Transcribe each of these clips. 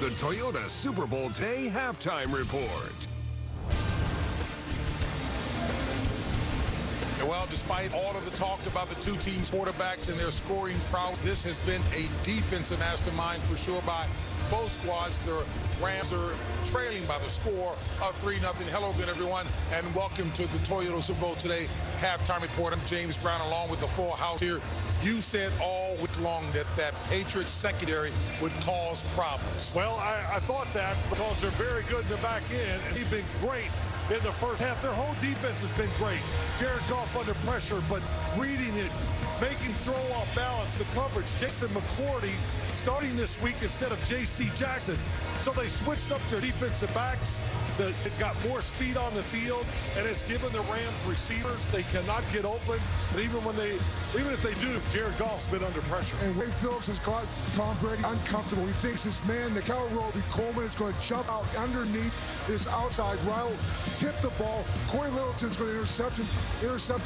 the Toyota Super Bowl Day Halftime Report. Well, despite all of the talk about the two teams' quarterbacks and their scoring prowess, this has been a defensive mastermind for sure by both squads. The Rams are trailing by the score of 3-0. Hello again, everyone, and welcome to the Toyota Super Bowl Today Halftime Report. I'm James Brown, along with the full house here. You said all week long that Patriots secondary would cause problems. Well, I thought that because they're very good in the back end, and he's been great in the first half. Their whole defense has been great. Jared Goff under pressure, but reading it, making throw off balance, the coverage. Jason McCourty starting this week instead of J.C. Jackson. So they switched up their defensive backs. They've got more speed on the field, and it's given the Rams receivers, they cannot get open. And even if they do, Jared Goff's been under pressure. And Wade Phillips has got Tom Brady uncomfortable. He thinks this man, Nickell Robey-Coleman, is going to jump out underneath this outside route, tip the ball. Corey Littleton's going to intercept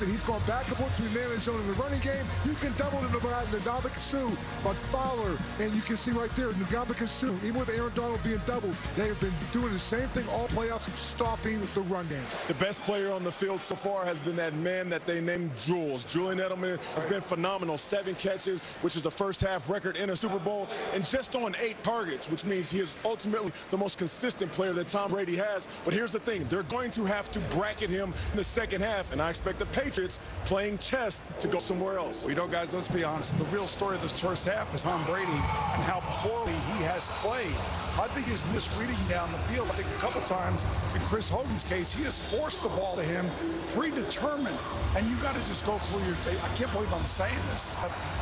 it. He's going back and forth between man and zone in the running game. You can double to Ndamukong Suh, but Fowler, and you can see right there, Ndamukong Suh, even with Aaron Donald being doubled, they have been doing the same thing all playoffs, stopping the run game. The best player on the field so far has been that man that they named Jules. Julian Edelman has been phenomenal. 7 catches, which is a first-half record in a Super Bowl, and just on 8 targets, which means he is ultimately the most consistent player that Tom Brady has. But here's the thing. They're going to have to bracket him in the second half, and I expect the Patriots playing chess to go somewhere else. Well, you know, guys, let's be honest. The real story of this first half is Tom Brady and how poorly he has played. I think he's misreading down the field. I think a couple times, in Chris Hogan's case, he has forced the ball to him, predetermined. And you got to just go through your day. I can't believe I'm saying this.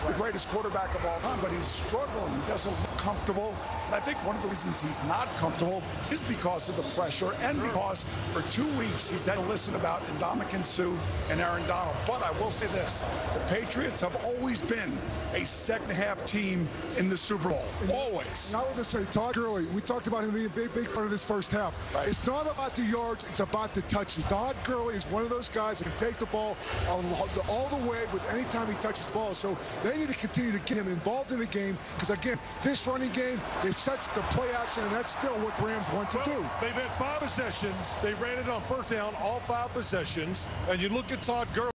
The greatest quarterback of all time, but he's struggling. He doesn't look comfortable. And I think one of the reasons he's not comfortable is because of the pressure and because for 2 weeks he's had to listen about Ndamukong Suh and Aaron Donald. But I will say this, the Patriots have always been a second-half team in the Super Bowl. Always. Now with this, Todd Gurley, we talked about him being a big part of this first half. Right. It's not about the yards, it's about the touches. Todd Gurley is one of those guys that can take the ball all the way with any time he touches the ball. So they need to continue to get him involved in the game because, again, this running game is such the play action, and that's still what the Rams want to do. They've had 5 possessions. They ran it on first down, all 5 possessions. And you look at Todd Gurley.